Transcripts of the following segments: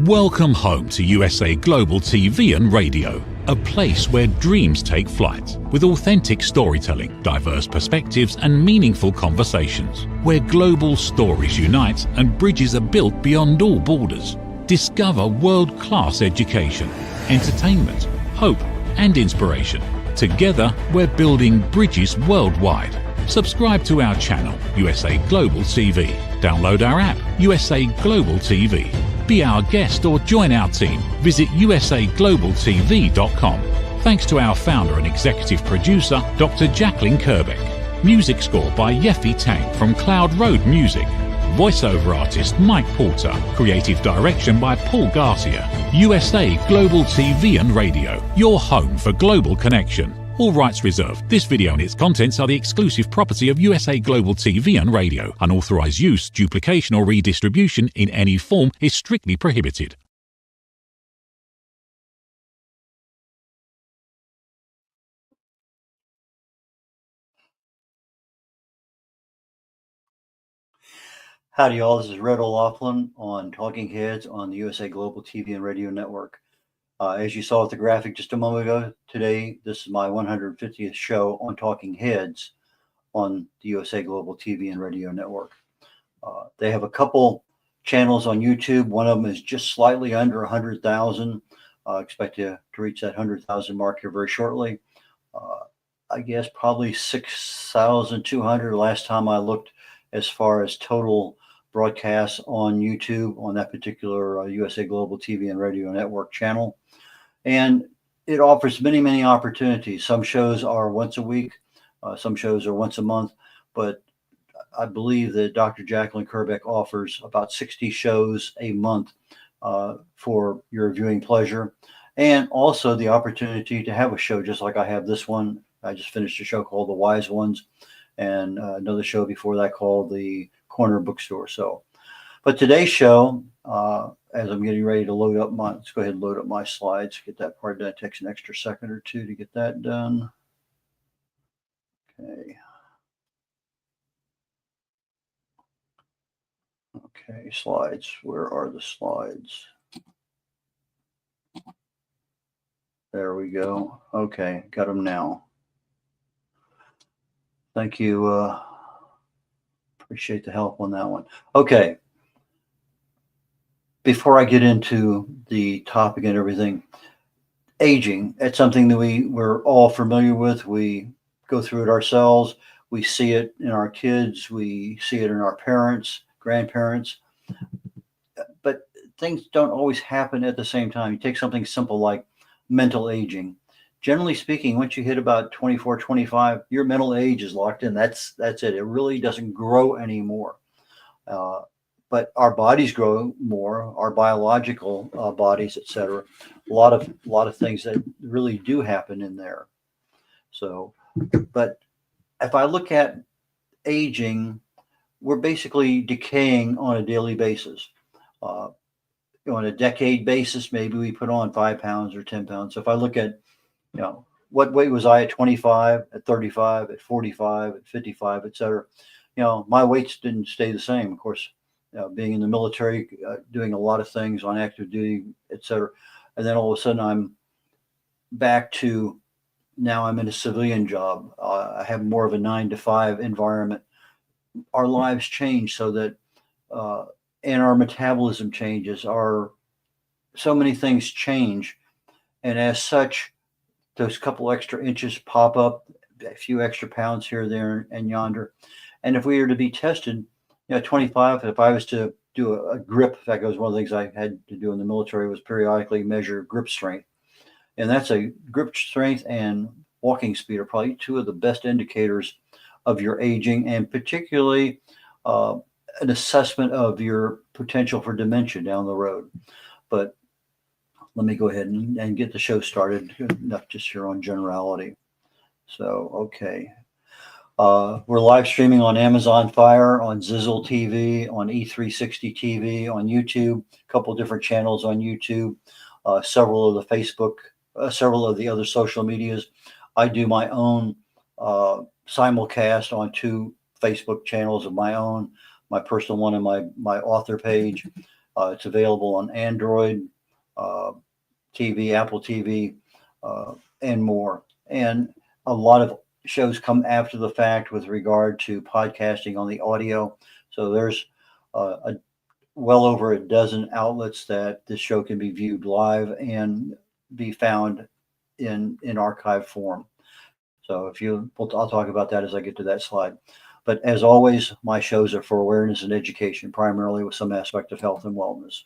Welcome home to USA Global TV and Radio, a place where dreams take flight, with authentic storytelling, diverse perspectives and meaningful conversations, where global stories unite and bridges are built beyond all borders. Discover world-class education, entertainment, hope and inspiration. Together, we're building bridges worldwide. Subscribe to our channel, USA Global TV. Download our app, USA Global TV. Be our guest or join our team. Visit usaglobaltv.com. Thanks to our founder and executive producer, Dr. Jacqueline Kerbeck. Music score by Yeffy Tang from Cloud Road Music. Voiceover artist Mike Porter. Creative direction by Paul Garcia. USA Global TV and Radio, your home for global connection. All rights reserved. This video and its contents are the exclusive property of USA Global TV and Radio. Unauthorized use, duplication or redistribution in any form is strictly prohibited. Howdy y'all, this is red.olaughlin on Talking Heads on the USA Global TV and Radio Network. As you saw at the graphic just a moment ago, today this is my 150th show on Talking Heads on the USA Global TV and Radio Network. They have a couple channels on YouTube. One of them is just slightly under 100,000. Expect to reach that 100,000 mark here very shortly. I guess probably 6,200 last time I looked as far as total broadcasts on YouTube on that particular USA Global TV and Radio Network channel. And it offers many, many opportunities. Some shows are once a week, some shows are once a month, but I believe that Dr. Jacqueline Kerbeck offers about 60 shows a month for your viewing pleasure, and also the opportunity to have a show just like I have this one. I just finished a show called The Wise Ones, and another show before that called The Corner Bookstore. But today's show, as I'm getting ready to load up let's go ahead and load up my slides, get that part done. It takes an extra second or two to get that done. Okay, slides, where are the slides? There we go. Okay, got them now. Thank you. Appreciate the help on that one. Okay. Before I get into the topic and everything, aging, it's something that we're all familiar with. We go through it ourselves. We see it in our kids. We see it in our parents, grandparents. But things don't always happen at the same time. You take something simple like mental aging. Generally speaking, once you hit about 24, 25, your mental age is locked in. That's it. It really doesn't grow anymore. But our bodies grow more, our biological bodies, etc. A lot of things that really do happen in there. So, but if I look at aging, we're basically decaying on a daily basis. On a decade basis, maybe we put on 5 pounds or 10 pounds. So if I look at, what weight was I at 25, at 35, at 45, at 55, etc. My weights didn't stay the same. Of course, being in the military, doing a lot of things on active duty, etc. And then all of a sudden I'm back to, now I'm in a civilian job. I have more of a 9-to-5 environment. Our lives change so that, and our metabolism changes, so many things change. And as such, those couple extra inches pop up, a few extra pounds here, there, and yonder. And if we were to be tested, 25, if I was to do a grip, in fact, it was one of the things I had to do in the military was periodically measure grip strength. And that's a grip strength and walking speed are probably two of the best indicators of your aging, and particularly an assessment of your potential for dementia down the road. But let me go ahead and get the show started, enough just here on generality. So, okay. We're live streaming on Amazon Fire, on Zizzle TV, on E360 TV, on YouTube, a couple different channels on YouTube, several of the Facebook, several of the other social medias. I do my own simulcast on 2 Facebook channels of my own, my personal one and my author page. It's available on Android, TV, Apple TV, and more. And a lot of shows come after the fact with regard to podcasting on the audio. So there's well over a dozen outlets that this show can be viewed live and be found in archive form. So I'll talk about that as I get to that slide. But as always, my shows are for awareness and education, primarily with some aspect of health and wellness.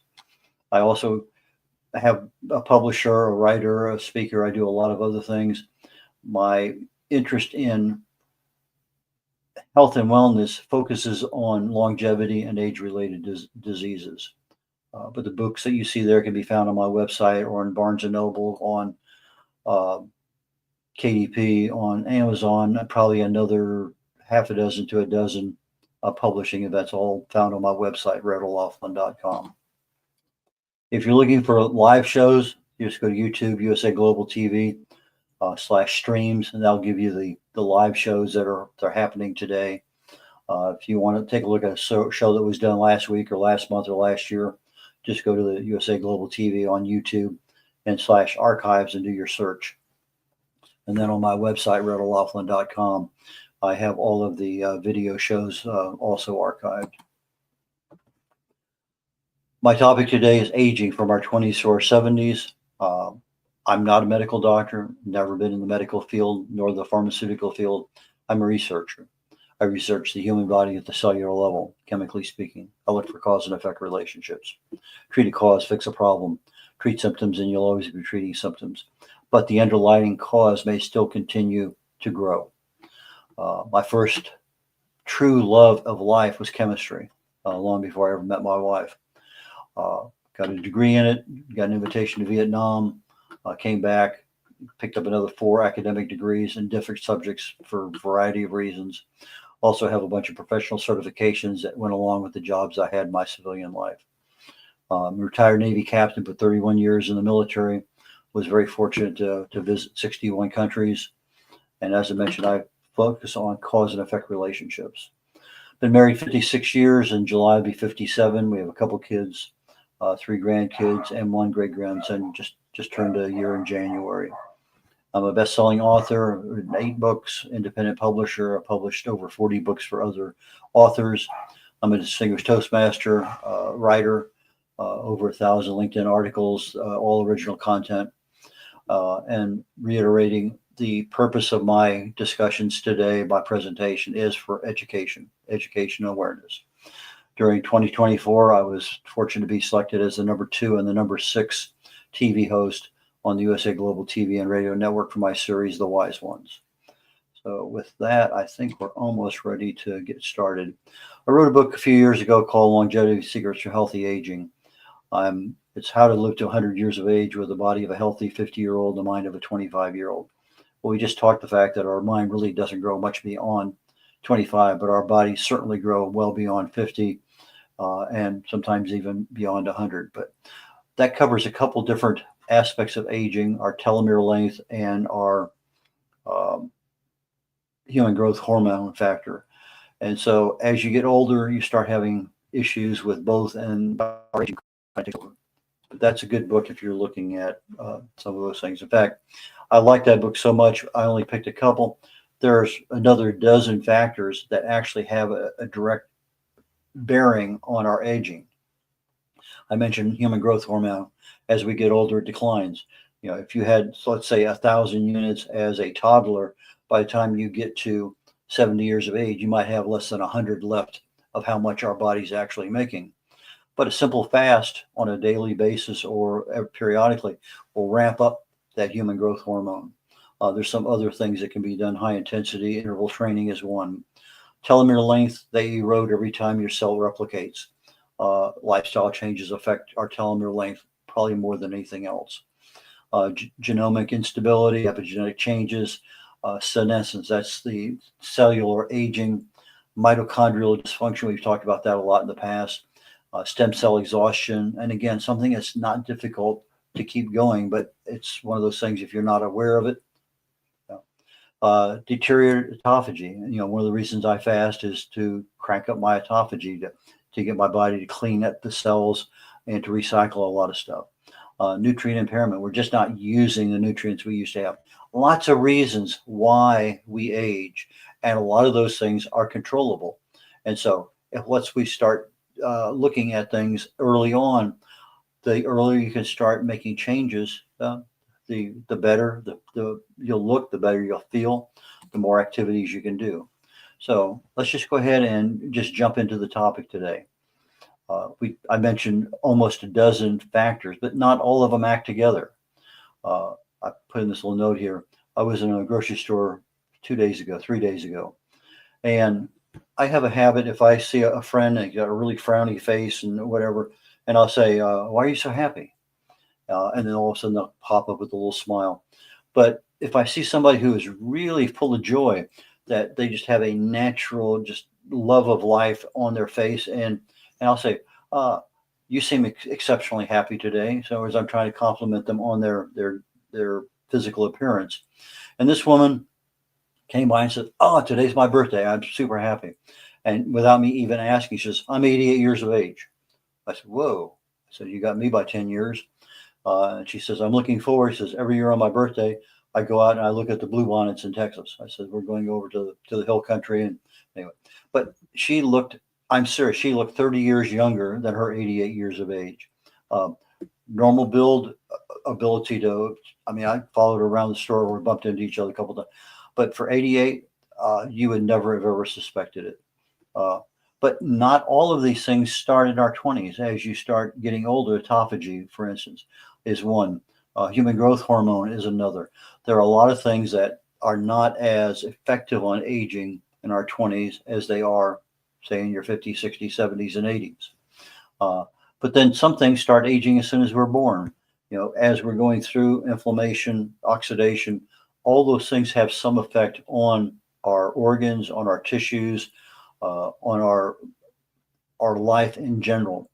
I also have a publisher, a writer, a speaker. I do a lot of other things. My interest in health and wellness focuses on longevity and age-related diseases. But the books that you see there can be found on my website or in Barnes & Noble, on KDP, on Amazon, probably another half a dozen to a dozen publishing events, all found on my website, red.olaughlin.com. If you're looking for live shows, you just go to YouTube, USA Global TV /streams, and that'll give you the live shows that are happening today. If you want to take a look at a show that was done last week or last month or last year, just go to the USA Global TV on YouTube and /archives and do your search. And then on my website, red.olaughlin.com, I have all of the video shows also archived. My topic today is aging from our 20s to our 70s. I'm not a medical doctor, never been in the medical field nor the pharmaceutical field. I'm a researcher. I research the human body at the cellular level, chemically speaking. I look for cause and effect relationships. Treat a cause, fix a problem. Treat symptoms, and you'll always be treating symptoms. But the underlying cause may still continue to grow. My first true love of life was chemistry, long before I ever met my wife. Got a degree in it, got an invitation to Vietnam, came back, picked up another 4 academic degrees in different subjects for a variety of reasons. Also have a bunch of professional certifications that went along with the jobs I had in my civilian life. I'm a retired Navy captain for 31 years in the military. Was very fortunate to visit 61 countries. And as I mentioned, I focus on cause and effect relationships. Been married 56 years. In July, I'll be 57. We have a couple kids, 3 grandkids, and 1 great-grandson just turned a year in January. I'm a best-selling author, written 8 books, independent publisher. I published over 40 books for other authors. I'm a distinguished Toastmaster, writer, over 1,000 LinkedIn articles, all original content. And reiterating, the purpose of my discussions today, my presentation, is for education and awareness. During 2024, I was fortunate to be selected as the number 2 and the number 6 TV host on the USA Global TV and Radio Network for my series, The Wise Ones. So with that, I think we're almost ready to get started. I wrote a book a few years ago called Longevity Secrets for Healthy Aging. It's how to live to 100 years of age with the body of a healthy 50-year-old and the mind of a 25-year-old. Well, we just talked the fact that our mind really doesn't grow much beyond 25, but our bodies certainly grow well beyond 50 and sometimes even beyond 100. But that covers a couple different aspects of aging, our telomere length and our human growth hormone factor. And so as you get older, you start having issues with both, and our aging. But that's a good book if you're looking at some of those things. In fact, I like that book so much, I only picked a couple. There's another dozen factors that actually have a direct bearing on our aging. I mentioned human growth hormone. As we get older, it declines. You know, if you had, so let's say, 1,000 units as a toddler, by the time you get to 70 years of age, you might have less than 100 left of how much our body's actually making. But a simple fast on a daily basis or periodically will ramp up that human growth hormone. There's some other things that can be done. High intensity interval training is one. Telomere length, they erode every time your cell replicates. Lifestyle changes affect our telomere length probably more than anything else. Genomic instability, epigenetic changes, senescence, that's the cellular aging, mitochondrial dysfunction. We've talked about that a lot in the past. Stem cell exhaustion. And again, something that's not difficult to keep going, but it's one of those things, if you're not aware of it. Deteriorated autophagy. You know, one of the reasons I fast is to crank up my autophagy, to get my body to clean up the cells and to recycle a lot of stuff. Nutrient impairment. We're just not using the nutrients we used to have. Lots of reasons why we age, and a lot of those things are controllable. And so, if once we start looking at things early on, the earlier you can start making changes, the better you'll look, the better you'll feel, the more activities you can do. So let's just go ahead and just jump into the topic today. I mentioned almost a dozen factors, but not all of them act together. I put in this little note here. I was in a grocery store 3 days ago, and I have a habit. If I see a friend and got a really frowny face and whatever, and I'll say, "Why are you so happy?" And then all of a sudden they'll pop up with a little smile. But if I see somebody who is really full of joy, that they just have a natural just love of life on their face, and I'll say, "You seem exceptionally happy today." So as I'm trying to compliment them on their physical appearance, and this woman came by and said, "Oh, today's my birthday. I'm super happy." And without me even asking, she says, "I'm 88 years of age." I said, "Whoa." I said, "You got me by 10 years." And she says, "I'm looking forward." She says, "Every year on my birthday, I go out and I look at the bluebonnets in Texas." I said, "We're going over to the hill country." And anyway, but I'm serious, she looked 30 years younger than her 88 years of age. Um, Normal build, ability to, I mean, I followed her around the store. We bumped into each other a couple of times. But for 88, you would never have ever suspected it. Uh, but not all of these things start in our 20s. As you start getting older, autophagy, for instance, is one. Human growth hormone is another. There are a lot of things that are not as effective on aging in our 20s as they are, say, in your 50s, 60s, 70s, and 80s. But then some things start aging as soon as we're born. As we're going through inflammation, oxidation, all those things have some effect on our organs, on our tissues, on our life in general.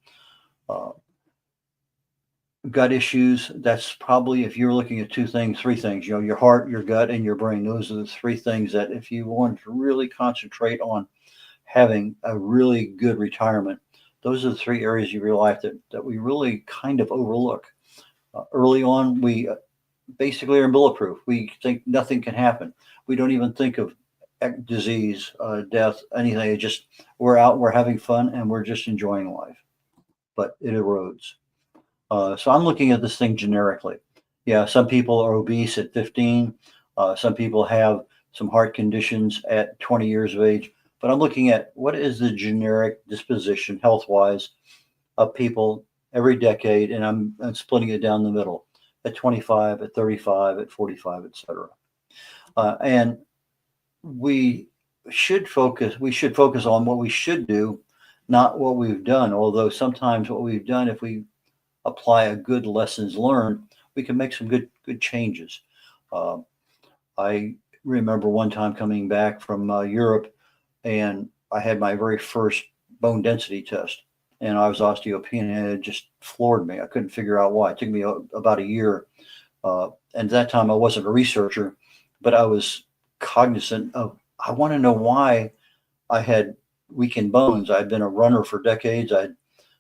Gut issues, that's probably, if you're looking at three things, your heart, your gut, and your brain. Those are the three things that if you want to really concentrate on having a really good retirement, those are the three areas of your life that we really kind of overlook. Early on, we basically are bulletproof. We think nothing can happen. We don't even think of disease, death, anything. It just, we're out, we're having fun, and we're just enjoying life. But it erodes. So I'm looking at this thing generically. Yeah, some people are obese at 15. Some people have some heart conditions at 20 years of age. But I'm looking at what is the generic disposition health-wise of people every decade, and I'm splitting it down the middle at 25, at 35, at 45, etc. And we should focus on what we should do, not what we've done. Although sometimes what we've done, if we apply a good lessons learned, we can make some good changes. I remember one time coming back from Europe, and I had my very first bone density test, and I was osteopenia, and it just floored me. I couldn't figure out why. It took me about a year. And at that time, I wasn't a researcher, but I was cognizant of, I want to know why I had weakened bones. I'd been a runner for decades. I'd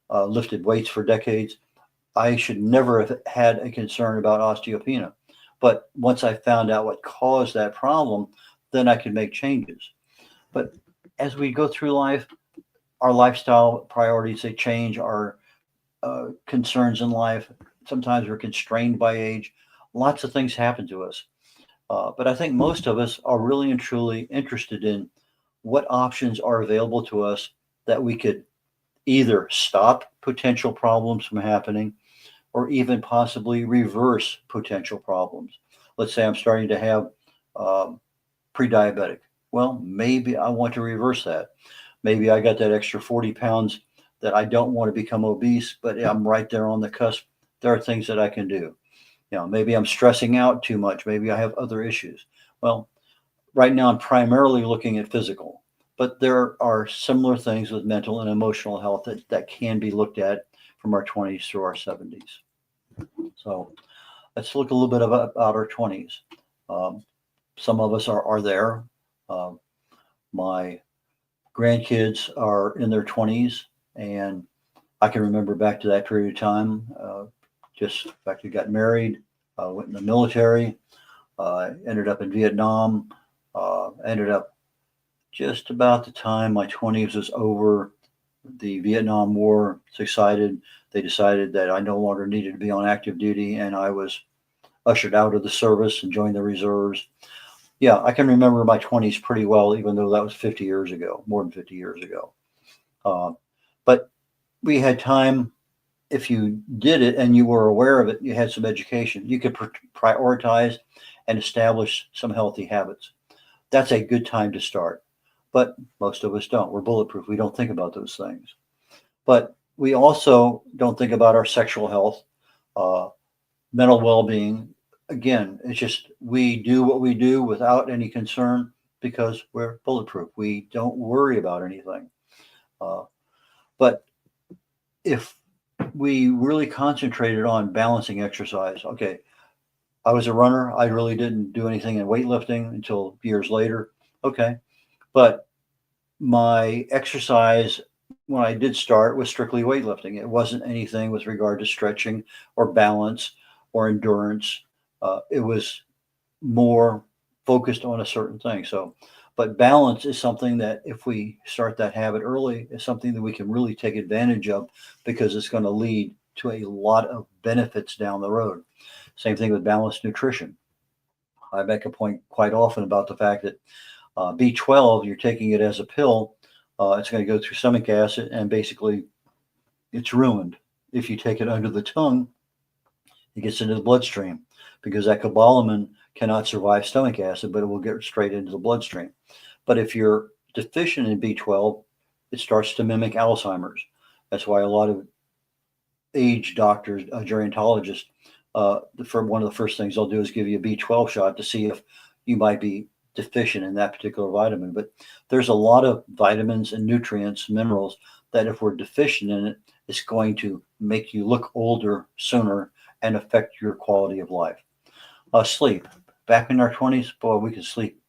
lifted weights for decades. I should never have had a concern about osteopenia. But once I found out what caused that problem, then I could make changes. But as we go through life, our lifestyle priorities, they change, our concerns in life. Sometimes we're constrained by age. Lots of things happen to us. But I think most of us are really and truly interested in what options are available to us that we could either stop potential problems from happening or even possibly reverse potential problems. Let's say I'm starting to have pre-diabetic. Well, maybe I want to reverse that. Maybe I got that extra 40 pounds that I don't want to become obese, but I'm right there on the cusp. There are things that I can do. Maybe I'm stressing out too much. Maybe I have other issues. Well, right now I'm primarily looking at physical, but there are similar things with mental and emotional health that can be looked at from our 20s through our 70s. So let's look a little bit about our 20s. Some of us are there. My grandkids are in their 20s, and I can remember back to that period of time, just actually got married, went in the military, ended up in Vietnam, ended up just about the time my 20s was over. The Vietnam War subsided. They decided that I no longer needed to be on active duty, and I was ushered out of the service and joined the reserves. Yeah, I can remember my 20s pretty well, even though that was 50 years ago, more than 50 years ago. But we had time. If you did it and you were aware of it, you had some education, you could prioritize and establish some healthy habits. That's a good time to start. But most of us don't. We're bulletproof. We don't think about those things. But we also don't think about our sexual health, uh, mental well-being. Again, it's just we do what we do without any concern because we're bulletproof. We don't worry about anything. Uh, but if we really concentrated on balancing exercise, okay, I was a runner. I really didn't do anything in weightlifting until years later. Okay. But my exercise when I did start was strictly weightlifting. It wasn't anything with regard to stretching or balance or endurance. It was more focused on a certain thing. So, but balance is something that if we start that habit early, is something that we can really take advantage of because it's going to lead to a lot of benefits down the road. Same thing with balanced nutrition. I make a point quite often about the fact that B12, you're taking it as a pill, it's going to go through stomach acid and basically it's ruined. If you take it under the tongue, it gets into the bloodstream because that cobalamin cannot survive stomach acid, but it will get straight into the bloodstream. But if you're deficient in B12, it starts to mimic Alzheimer's. That's why a lot of age doctors, gerontologists, for one of the first things they'll do is give you a B12 shot to see if you might be deficient in that particular vitamin. But there's a lot of vitamins and nutrients, minerals that if we're deficient in it, it's going to make you look older sooner and affect your quality of life. Sleep. Back in our 20s, boy, we could sleep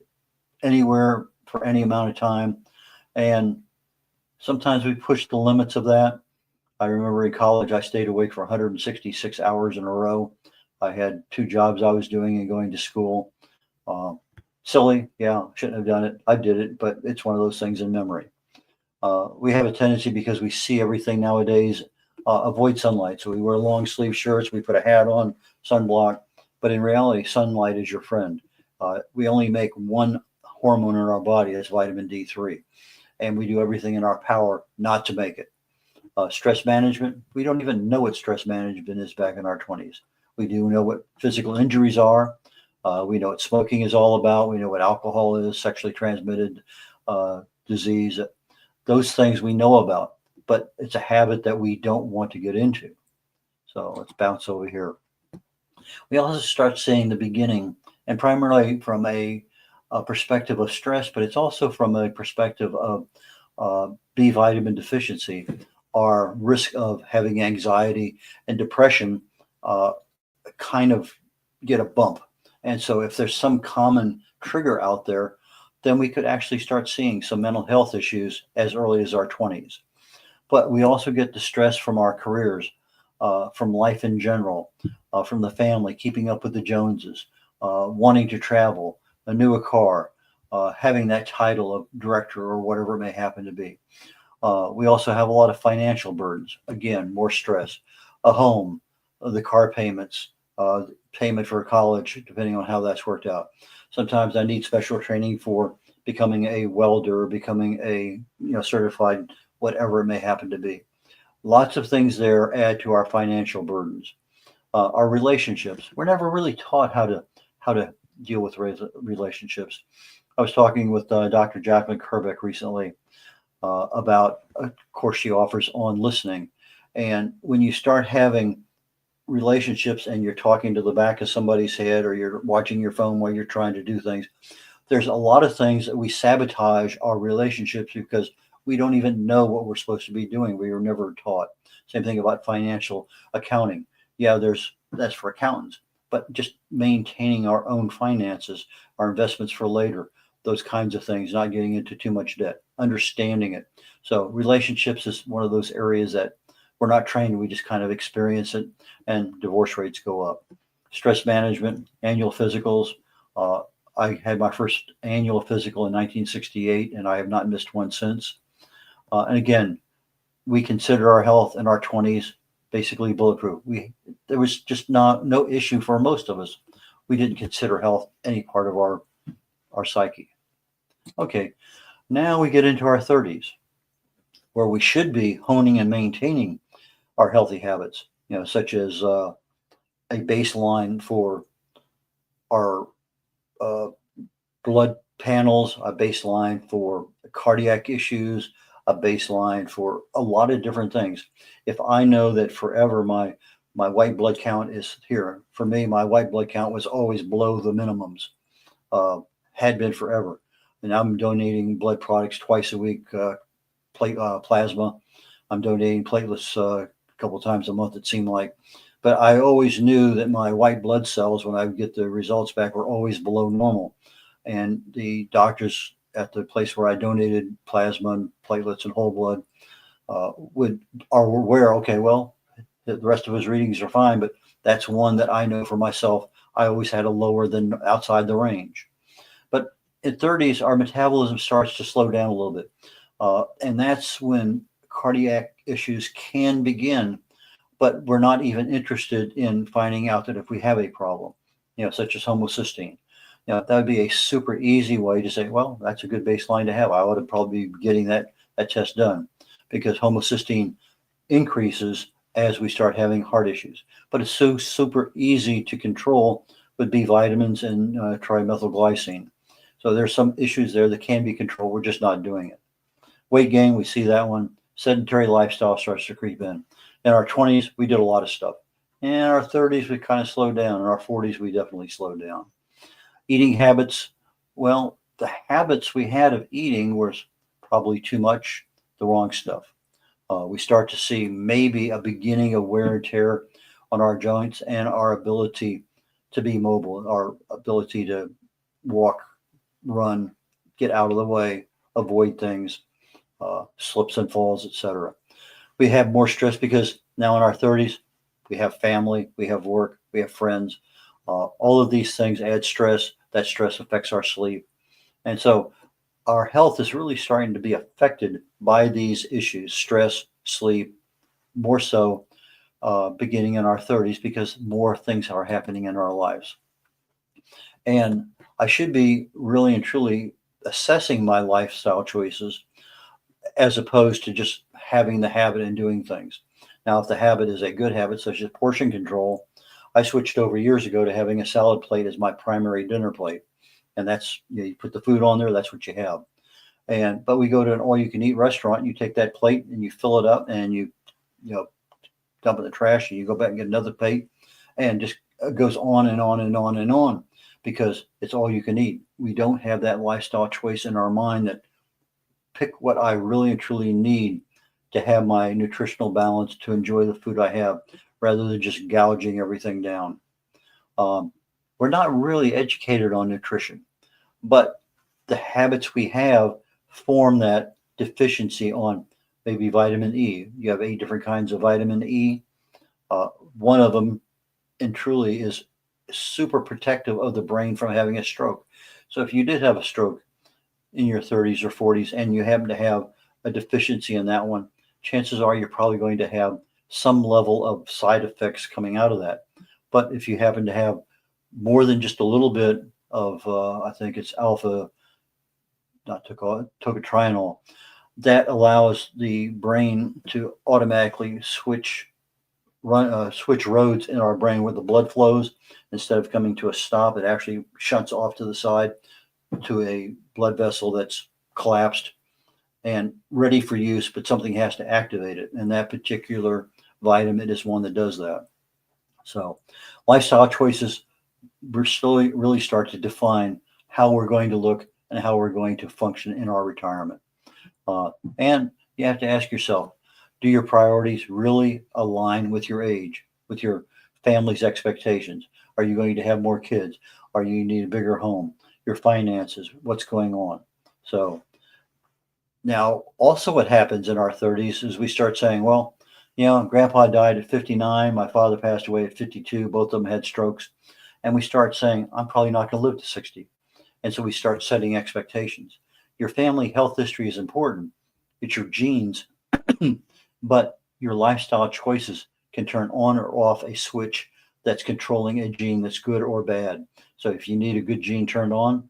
anywhere for any amount of time. And sometimes we push the limits of that. I remember in college, I stayed awake for 166 hours in a row. I had two jobs I was doing and going to school. Silly, yeah, shouldn't have done it. I did it, but it's one of those things in memory. We have a tendency because we see everything nowadays, avoid sunlight. So we wear long sleeve shirts, we put a hat on, sunblock, but in reality, sunlight is your friend. We only make one hormone in our body, that's vitamin D3, and we do everything in our power not to make it. Stress management, we don't even know what stress management is back in our 20s. We do know what physical injuries are. We know what smoking is all about. We know what alcohol is, sexually transmitted disease. Those things we know about, but it's a habit that we don't want to get into. So let's bounce over here. We also start seeing the beginning, and primarily from a perspective of stress, but it's also from a perspective of B vitamin deficiency. Our risk of having anxiety and depression kind of get a bump. And so if there's some common trigger out there, then we could actually start seeing some mental health issues as early as our 20s. But we also get the stress from our careers, from life in general, from the family, keeping up with the Joneses, wanting to travel, a new car, having that title of director or whatever it may happen to be. We also have a lot of financial burdens. Again, more stress, a home, the car payments, payment for college, depending on how that's worked out. Sometimes I need special training for becoming a welder, becoming a certified whatever it may happen to be. Lots of things there add to our financial burdens. Our relationships. We're never really taught how to deal with relationships. I was talking with Dr. Jacqueline Kerbeck recently about a course she offers on listening. And when you start having relationships and you're talking to the back of somebody's head or you're watching your phone while you're trying to do things, there's a lot of things that we sabotage our relationships because we don't even know what we're supposed to be doing. We were never taught. Same thing about financial accounting. Yeah, that's for accountants, but just maintaining our own finances, our investments for later, those kinds of things, not getting into too much debt, understanding it. So relationships is one of those areas that we're not trained. We just kind of experience it, and divorce rates go up. Stress management, annual physicals. Uh, I had my first annual physical in 1968, and I have not missed one since. And again, we consider our health in our 20s basically bulletproof. There was just no issue for most of us. We didn't consider health any part of our psyche. Okay, now we get into our 30s, where we should be honing and maintaining our healthy habits, such as a baseline for our uh, blood panels, a baseline for cardiac issues, a baseline for a lot of different things. If I know that forever my white blood count is here, for me, my white blood count was always below the minimums, had been forever. And I'm donating blood products twice a week, plasma. I'm donating platelets a couple times a month, it seemed like. But I always knew that my white blood cells, when I would get the results back, were always below normal. And the doctors at the place where I donated plasma and platelets and whole blood are aware, okay, well, the rest of his readings are fine, but that's one that I know for myself. I always had a lower than outside the range. But in 30s, our metabolism starts to slow down a little bit. And that's when cardiac issues can begin, but we're not even interested in finding out that if we have a problem, such as homocysteine. That would be a super easy way to say, well, that's a good baseline to have. I ought to probably be getting that test done, because homocysteine increases as we start having heart issues. But it's so super easy to control with B vitamins and trimethylglycine. So there's some issues there that can be controlled. We're just not doing it. Weight gain, we see that one. Sedentary lifestyle starts to creep in. In our 20s, we did a lot of stuff. In our 30s, we kind of slowed down. In our 40s, we definitely slowed down. Eating habits, well, the habits we had of eating was probably too much, the wrong stuff. We start to see maybe a beginning of wear and tear on our joints and our ability to be mobile, our ability to walk, run, get out of the way, avoid things, slips and falls, etc. We have more stress because now in our 30s, we have family, we have work, we have friends. All of these things add stress. That stress affects our sleep. And so our health is really starting to be affected by these issues, stress, sleep, more so beginning in our 30s, because more things are happening in our lives. And I should be really and truly assessing my lifestyle choices as opposed to just having the habit and doing things. Now, if the habit is a good habit, such as portion control, I switched over years ago to having a salad plate as my primary dinner plate. And that's, you put the food on there, that's what you have. But we go to an all-you-can-eat restaurant, and you take that plate and you fill it up, and you dump it in the trash, and you go back and get another plate, and just goes on and on and on and on, because it's all you can eat. We don't have that lifestyle choice in our mind that pick what I really and truly need to have my nutritional balance, to enjoy the food I have, rather than just gouging everything down. We're not really educated on nutrition, but the habits we have form that deficiency on maybe vitamin E. You have 8 different kinds of vitamin E. One of them, and truly, is super protective of the brain from having a stroke. So if you did have a stroke in your 30s or 40s and you happen to have a deficiency in that one, chances are you're probably going to have some level of side effects coming out of that. But if you happen to have more than just a little bit of, I think it's tocotrienol, that allows the brain to automatically switch roads in our brain where the blood flows. Instead of coming to a stop, it actually shunts off to the side to a blood vessel that's collapsed and ready for use, but something has to activate it. And that particular vitamin is one that does that. So lifestyle choices really start to define how we're going to look and how we're going to function in our retirement. And you have to ask yourself, do your priorities really align with your age, with your family's expectations? Are you going to have more kids? Are you need a bigger home? Your finances, what's going on? So now also what happens in our 30s is we start saying, well, You know, Grandpa died at 59. My father passed away at 52. Both of them had strokes. And we start saying, I'm probably not going to live to 60. And so we start setting expectations. Your family health history is important. It's your genes, but your lifestyle choices can turn on or off a switch that's controlling a gene that's good or bad. So if you need a good gene turned on,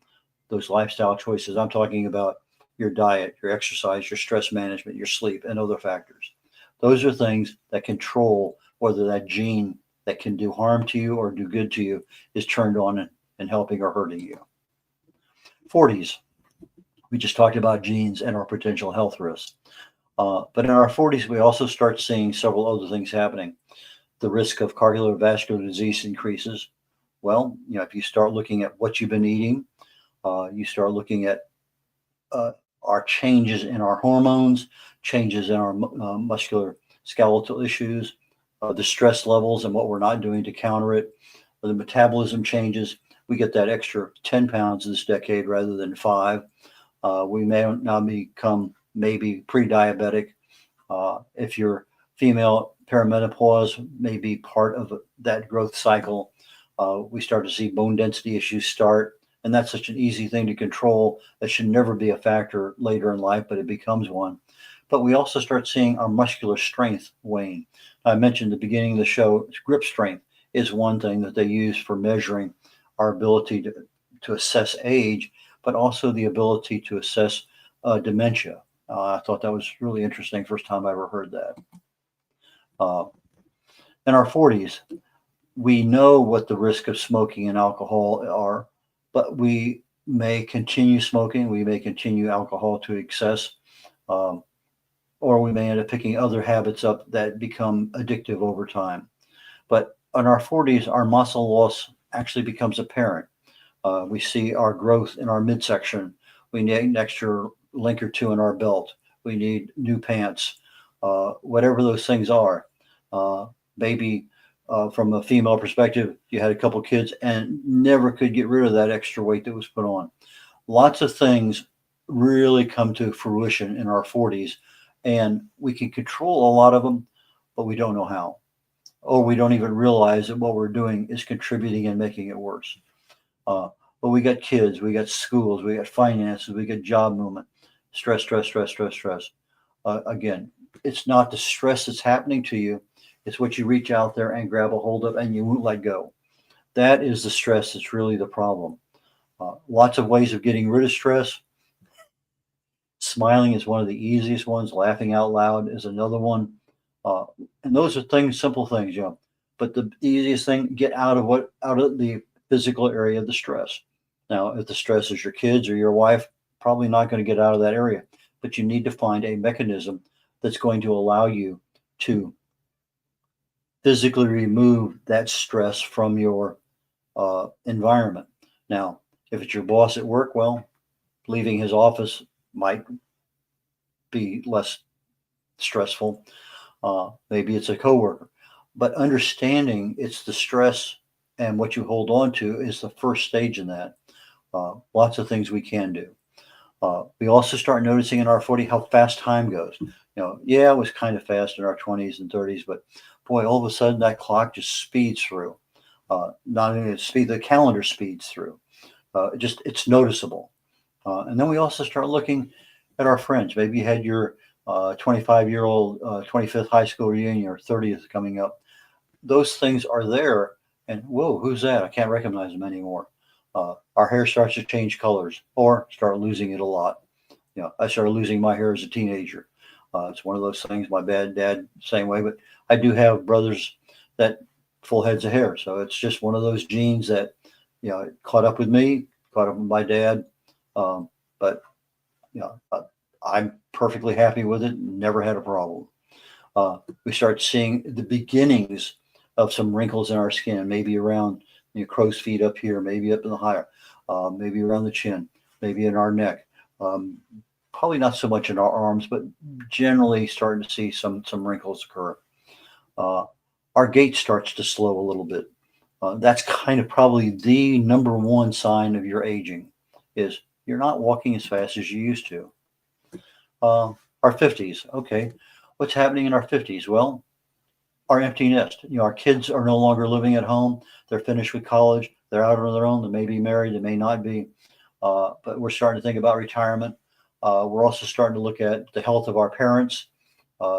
those lifestyle choices, I'm talking about your diet, your exercise, your stress management, your sleep, and other factors. Those are things that control whether that gene that can do harm to you or do good to you is turned on and helping or hurting you. 40s, we just talked about genes and our potential health risks. But in our 40s, we also start seeing several other things happening. The risk of cardiovascular disease increases. Well, you know, if you start looking at what you've been eating, you start looking at uh, our changes in our hormones, changes in our muscular skeletal issues, the stress levels and what we're not doing to counter it, the metabolism changes. We get that extra 10 pounds this decade rather than 5. We may now become maybe pre-diabetic. If you're female, perimenopause may be part of that growth cycle. We start to see bone density issues start, and that's such an easy thing to control. That should never be a factor later in life, but it becomes one. But we also start seeing our muscular strength wane. I mentioned at the beginning of the show, grip strength is one thing that they use for measuring our ability to assess age, but also the ability to assess dementia. I thought that was really interesting. First time I ever heard that. Uh, in our 40s, we know what the risk of smoking and alcohol are, but we may continue smoking. We may continue alcohol to excess, um, or we may end up picking other habits up that become addictive over time. But in our 40s, our muscle loss actually becomes apparent. We see our growth in our midsection. We need an extra link or two in our belt. We need new pants, whatever those things are. Maybe from a female perspective, you had a couple kids and never could get rid of that extra weight that was put on. Lots of things really come to fruition in our 40s, and we can control a lot of them, but we don't know how. Or we don't even realize that what we're doing is contributing and making it worse. Uh, but we got kids, we got schools, we got finances, we got job movement, stress, stress, stress, stress, stress. Again, it's not the stress that's happening to you. It's what you reach out there and grab a hold of and you won't let go. That is the stress that's really the problem. Lots of ways of getting rid of stress. Smiling is one of the easiest ones. Laughing out loud is another one. Uh, and those are things, simple things, you know. But the easiest thing, get out of the physical area of the stress. Now, if the stress is your kids or your wife, probably not going to get out of that area. But you need to find a mechanism that's going to allow you to physically remove that stress from your environment. Now, if it's your boss at work, well, leaving his office might be less stressful. Maybe it's a coworker, but understanding it's the stress and what you hold on to is the first stage in that. Lots of things we can do. We also start noticing in our 40 how fast time goes. You know, yeah, it was kind of fast in our 20s and 30s, but boy, all of a sudden that clock just speeds through. Not only the speed, the calendar speeds through. It's noticeable. And then we also start looking at our friends. Maybe you had your 25-year-old 25th high school reunion or 30th coming up. Those things are there, and whoa, who's that? I can't recognize them anymore. Our hair starts to change colors or start losing it a lot. You know, I started losing my hair as a teenager. It's one of those things. My dad, same way, but I do have brothers that full heads of hair. So it's just one of those genes that, you know, it caught up with me, caught up with my dad. But you know, I'm perfectly happy with it. Never had a problem. We start seeing the beginnings of some wrinkles in our skin, maybe around, you know, crow's feet up here, maybe up in the higher, maybe around the chin, maybe in our neck. Probably not so much in our arms, but generally starting to see some wrinkles occur. Our gait starts to slow a little bit. That's kind of probably the number one sign of your aging is you're not walking as fast as you used to. Our 50s. Okay. What's happening in our 50s? Well, our empty nest. Our kids are no longer living at home. They're finished with college. They're out on their own. They may be married. They may not be. But we're starting to think about retirement. We're also starting to look at the health of our parents.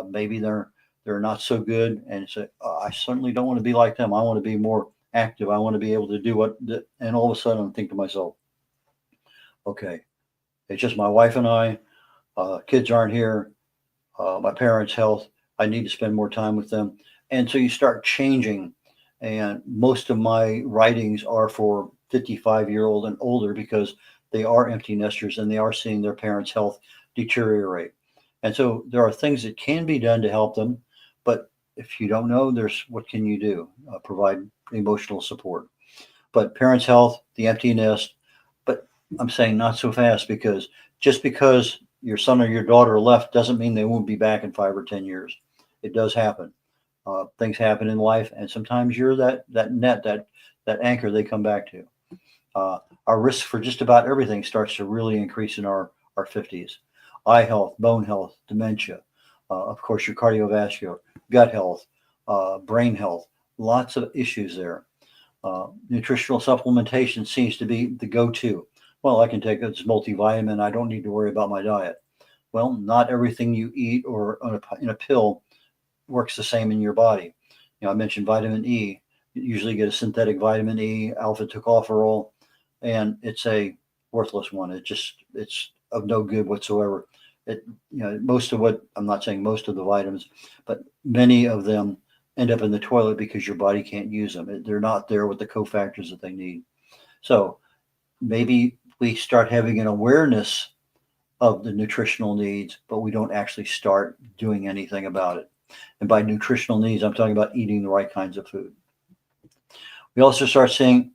Maybe they're not so good, and say, I certainly don't want to be like them. I want to be more active. I want to be able to do and all of a sudden I'm thinking to myself, okay, it's just my wife and I. Kids aren't here. My parents' health. I need to spend more time with them. And so you start changing. And most of my writings are for 55-year-old and older because they are empty nesters and they are seeing their parents' health deteriorate. And so there are things that can be done to help them. But if you don't know, what can you do? Provide emotional support. But parents' health, the empty nest. But I'm saying not so fast, because just because your son or your daughter left doesn't mean they won't be back in 5 or 10 years. It does happen. Things happen in life, and sometimes you're that net, that anchor they come back to. Our risk for just about everything starts to really increase in our 50s. Eye health, bone health, dementia, of course, your cardiovascular, gut health, brain health, lots of issues there. Nutritional supplementation seems to be the go-to. Well, I can take this multivitamin. I don't need to worry about my diet. Well, not everything you eat or in a pill works the same in your body. I mentioned vitamin E. You usually get a synthetic vitamin E, alpha tocopherol, and it's a worthless one. It's of no good whatsoever. Most of what, I'm not saying most of the vitamins, but many of them end up in the toilet because your body can't use them. They're not there with the cofactors that they need. So maybe we start having an awareness of the nutritional needs, but we don't actually start doing anything about it. And by nutritional needs, I'm talking about eating the right kinds of food. We also start seeing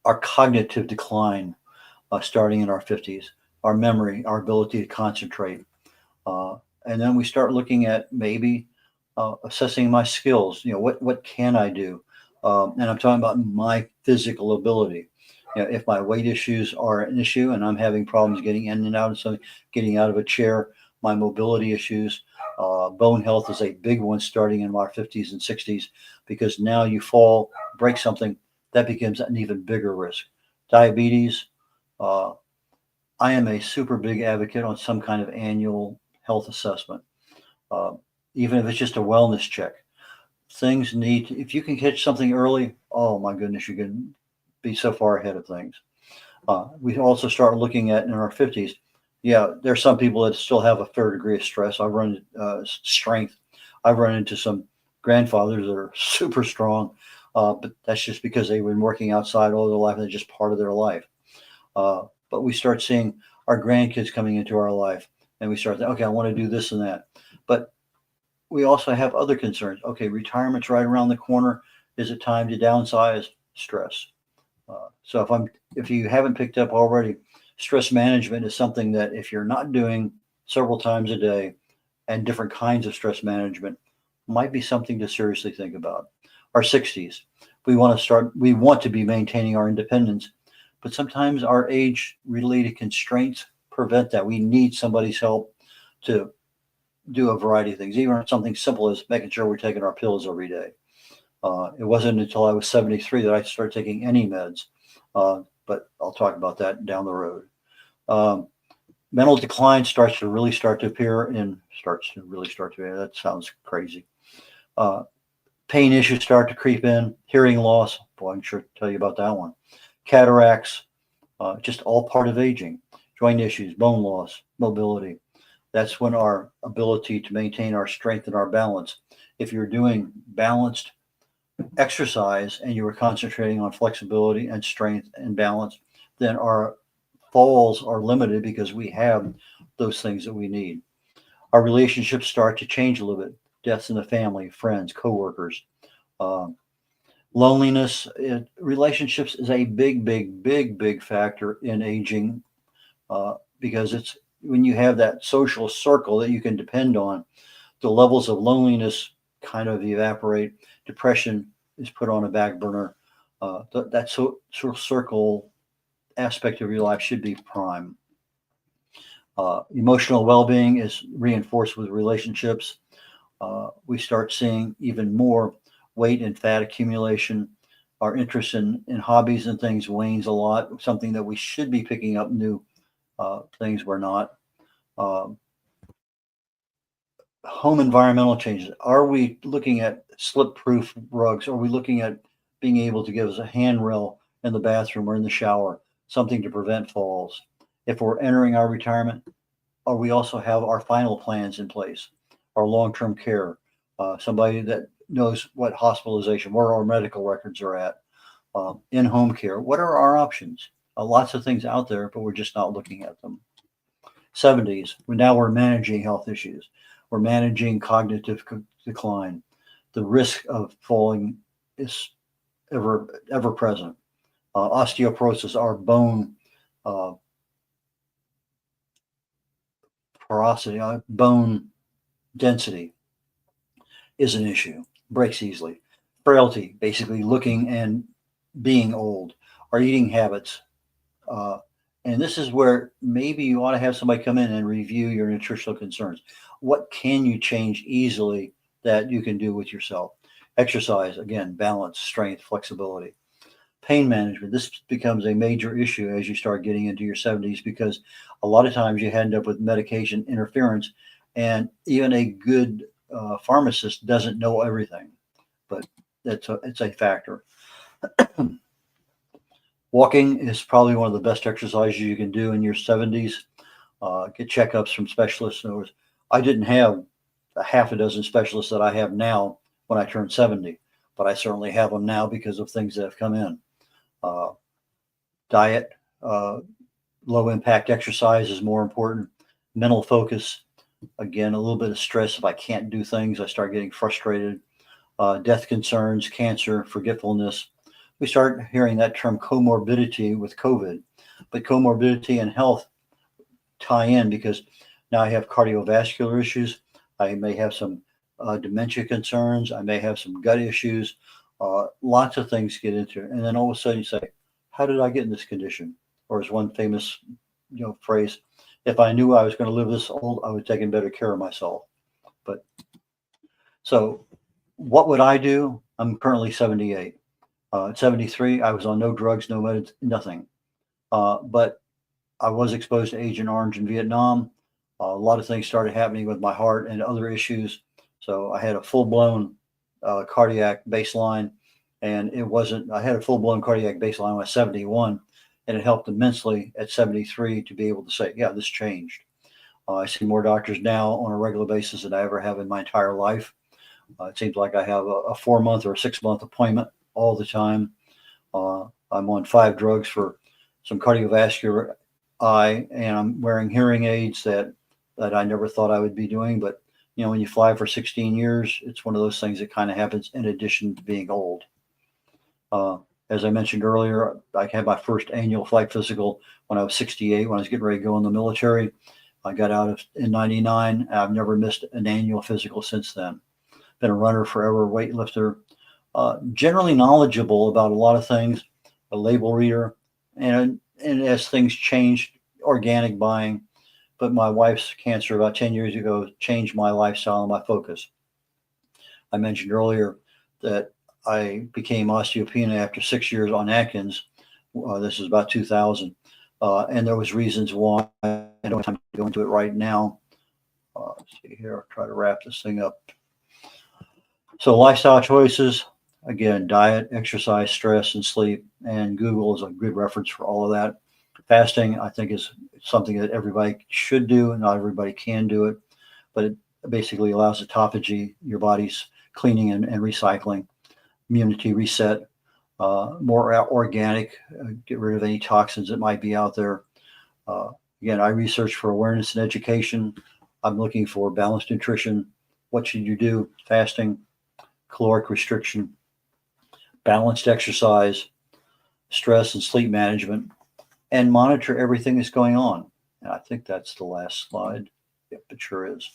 our cognitive decline starting in our 50s, our memory, our ability to concentrate. And then we start looking at maybe assessing my skills. What can I do? And I'm talking about my physical ability. If my weight issues are an issue and I'm having problems getting in and out of something, getting out of a chair, my mobility issues, bone health is a big one starting in our 50s and 60s, because now you fall, break something, that becomes an even bigger risk. Diabetes, I am a super big advocate on some kind of annual health assessment, even if it's just a wellness check. If you can catch something early, oh my goodness, you can be so far ahead of things. We also start looking at in our 50s. Yeah, there's some people that still have a fair degree of stress. I've run strength. I've run into some grandfathers that are super strong, but that's just because they've been working outside all their life and it's just part of their life. But we start seeing our grandkids coming into our life, and we start thinking, okay, I want to do this and that. But we also have other concerns. Okay, retirement's right around the corner. Is it time to downsize? Stress. So if you haven't picked up already, stress management is something that if you're not doing several times a day, and different kinds of stress management, might be something to seriously think about. Our 60s, we want to be maintaining our independence, but sometimes our age-related constraints prevent that. We need somebody's help to do a variety of things, even something simple as making sure we're taking our pills every day. It wasn't until I was 73 that I started taking any meds, but I'll talk about that down the road. Mental decline starts to appear. That sounds crazy. Pain issues start to creep in. Hearing loss. Boy, I'm sure to tell you about that one. Cataracts, just all part of aging. Joint issues, bone loss, mobility. That's when our ability to maintain our strength and our balance. If you're doing balanced exercise and you were concentrating on flexibility and strength and balance, then our falls are limited because we have those things that we need. Our relationships start to change a little bit. Deaths in the family, friends, coworkers. Loneliness, relationships is a big factor in aging, because it's when you have that social circle that you can depend on, the levels of loneliness kind of evaporate. Depression is put on a back burner. That sort of circle aspect of your life should be prime. Emotional well-being is reinforced with relationships. we start seeing even more weight and fat accumulation. Our interest in hobbies and things wanes a lot, something that we should be picking up new things we're not. Um, Home environmental changes. Are we looking at slip-proof rugs? Are we looking at being able to give us a handrail in the bathroom or in the shower, something to prevent falls? If we're entering our retirement, or we also have our final plans in place, our long-term care, somebody that knows what hospitalization, where our medical records are at, in-home care. What are our options? Lots of things out there, but we're just not looking at them. 70s, now we're managing health issues. We're managing cognitive decline. The risk of falling is ever present. Osteoporosis, our bone uh, porosity, bone density is an issue. Breaks easily. Frailty, basically looking and being old. Our eating habits. Uh, and this is where maybe you ought to have somebody come in and review your nutritional concerns. What can you change easily that you can do with yourself? Exercise, again, balance, strength, flexibility. Pain management. This becomes a major issue as you start getting into your 70s because a lot of times you end up with medication interference, and even a good pharmacist doesn't know everything, but it's a factor. Walking is probably one of the best exercises you can do in your 70s. Get checkups from specialists. In other words, I didn't have a half a dozen specialists that I have now when I turned 70, but I certainly have them now because of things that have come in. Uh, Diet, low impact exercise is more important. Mental focus, again, a little bit of stress. If I can't do things, I start getting frustrated. Death concerns, cancer, forgetfulness. We start hearing that term comorbidity with COVID, but comorbidity and health tie in because now I have cardiovascular issues. I may have some dementia concerns. I may have some gut issues. Lots of things get into it. And then all of a sudden you say, how did I get in this condition? Or as one famous phrase, if I knew I was going to live this old, I would have taken better care of myself. But so what would I do? I'm currently 78. At 73, I was on no drugs, no meds, nothing. But I was exposed to Agent Orange in Vietnam. A lot of things started happening with my heart and other issues. So I had a full-blown cardiac baseline, and I had a full-blown cardiac baseline when I was 71, and it helped immensely at 73 to be able to say, yeah, this changed. I see more doctors now on a regular basis than I ever have in my entire life. It seems like I have a 4-month or a 6-month appointment all the time. I'm on 5 drugs for some cardiovascular eye, and I'm wearing hearing aids that I never thought I would be doing. But when you fly for 16 years, it's one of those things that kind of happens in addition to being old. As I mentioned earlier, I had my first annual flight physical when I was 68, when I was getting ready to go in the military. I got out in 99. I've never missed an annual physical since then. Been a runner forever, weightlifter, generally knowledgeable about a lot of things, a label reader, and as things changed, organic buying. But my wife's cancer about 10 years ago changed my lifestyle and my focus. I mentioned earlier that I became osteopenia after 6 years on Atkins. This is about 2000. And there was reasons why. I don't have time to go into it right now. Let's see here. I'll try to wrap this thing up. So lifestyle choices, again, diet, exercise, stress, and sleep. And Google is a good reference for all of that. Fasting, I think, is something that everybody should do, and not everybody can do it. But it basically allows autophagy, your body's cleaning and recycling, immunity reset, more organic, get rid of any toxins that might be out there. Again, I research for awareness and education. I'm looking for balanced nutrition. What should you do? Fasting, caloric restriction, balanced exercise, stress and sleep management, and monitor everything that's going on. And I think that's the last slide. Yep, it sure is.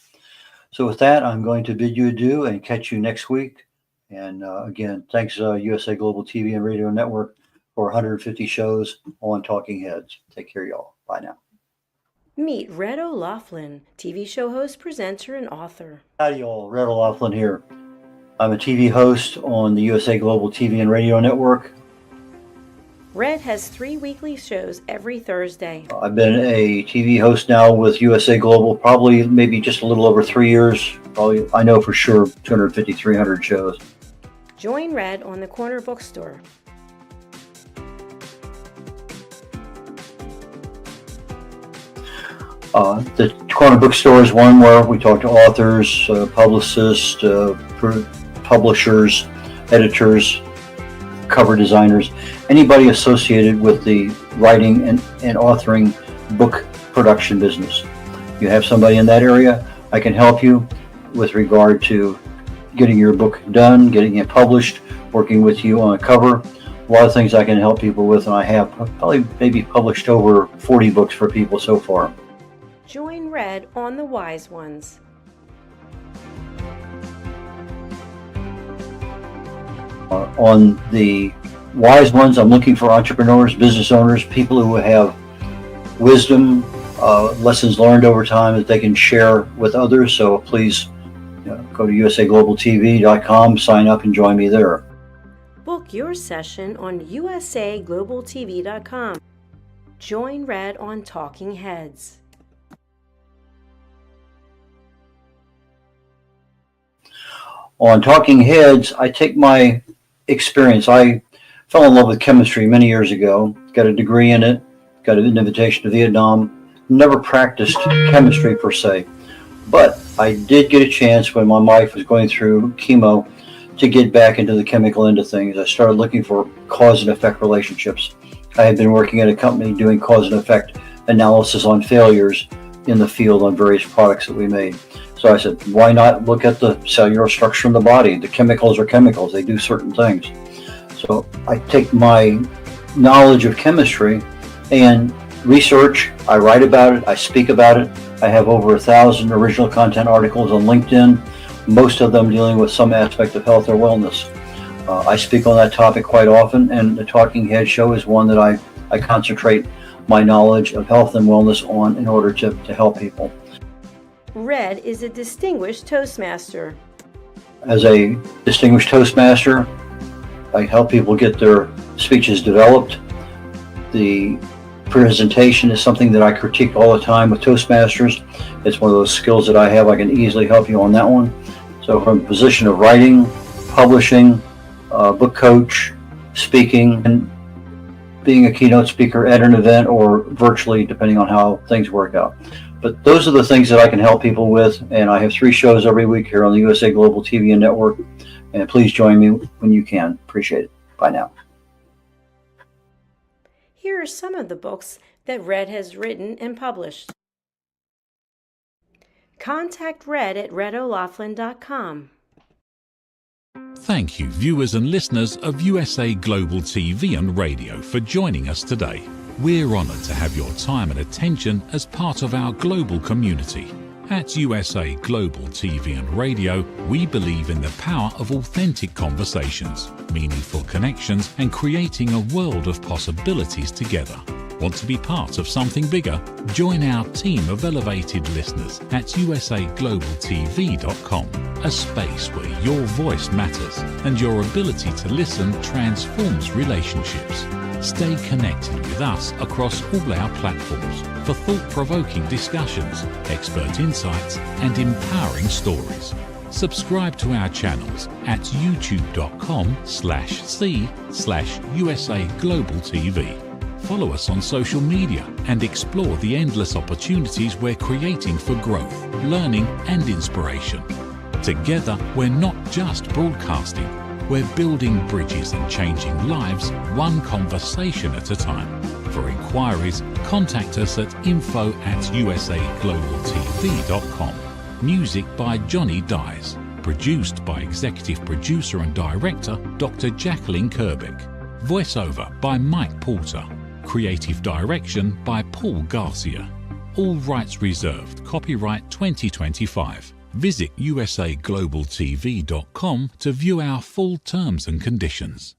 So with that, I'm going to bid you adieu and catch you next week. And again, thanks USA Global TV and Radio Network for 150 shows on Talking Heads. Take care, y'all. Bye now. Meet red.olaughlin, TV show host, presenter, and author. Howdy all, red.olaughlin here. I'm a TV host on the USA Global TV and Radio Network. Red has 3 weekly shows every Thursday. I've been a TV host now with USA Global probably maybe just a little over 3 years. Probably, I know for sure, 250, 300 shows. Join Red on the Corner Bookstore. The Corner Bookstore is one where we talk to authors, publicists, publishers, editors, cover designers, anybody associated with the writing and authoring book production business. You have somebody in that area, I can help you with regard to getting your book done, getting it published, working with you on a cover. A lot of things I can help people with, and I have probably maybe published over 40 books for people so far. Join Red on The Wise Ones. On the Wise Ones, I'm looking for entrepreneurs, business owners, people who have wisdom, lessons learned over time that they can share with others. So please go to usaglobaltv.com, sign up, and join me there. Book your session on usaglobaltv.com. Join Red on Talking Heads. On Talking Heads, I take my experience. I fell in love with chemistry many years ago, got a degree in it, got an invitation to Vietnam, never practiced chemistry per se, but I did get a chance when my wife was going through chemo to get back into the chemical end of things. I started looking for cause and effect relationships. I had been working at a company doing cause and effect analysis on failures in the field on various products that we made. So I said, why not look at the cellular structure in the body? The chemicals are chemicals, they do certain things. So I take my knowledge of chemistry and research, I write about it, I speak about it. I have over 1,000 original content articles on LinkedIn, most of them dealing with some aspect of health or wellness. I speak on that topic quite often, and the Talking Head show is one that I concentrate my knowledge of health and wellness on in order to help people. Red is a distinguished Toastmaster. As a distinguished Toastmaster, I help people get their speeches developed. The presentation is something that I critique all the time with Toastmasters. It's one of those skills that I have. I can easily help you on that one. So from the position of writing, publishing, book coach, speaking, and being a keynote speaker at an event or virtually, depending on how things work out. But those are the things that I can help people with, and I have 3 shows every week here on the USA Global TV and Network, and please join me when you can. Appreciate it. Bye now. Here are some of the books that Red has written and published. Contact Red at red.olaughlin.com. Thank you, viewers and listeners of USA Global TV and Radio, for joining us today. We're honoured to have your time and attention as part of our global community. At USA Global TV and Radio, we believe in the power of authentic conversations, meaningful connections, and creating a world of possibilities together. Want to be part of something bigger? Join our team of elevated listeners at usaglobaltv.com, a space where your voice matters and your ability to listen transforms relationships. Stay connected with us across all our platforms for thought-provoking discussions, expert insights, and empowering stories. Subscribe to our channels at youtube.com/c/usaglobaltv. Follow us on social media and explore the endless opportunities we're creating for growth, learning, and inspiration. Together, we're not just broadcasting, we're building bridges and changing lives one conversation at a time. For inquiries, contact us at info@usaglobaltv.com. Music by Johnny Dyes. Produced by Executive Producer and Director Dr. Jacqueline Kerbeck. Voiceover by Mike Porter. Creative Direction by Paul Garcia. All rights reserved. Copyright 2025. Visit usaglobaltv.com to view our full terms and conditions.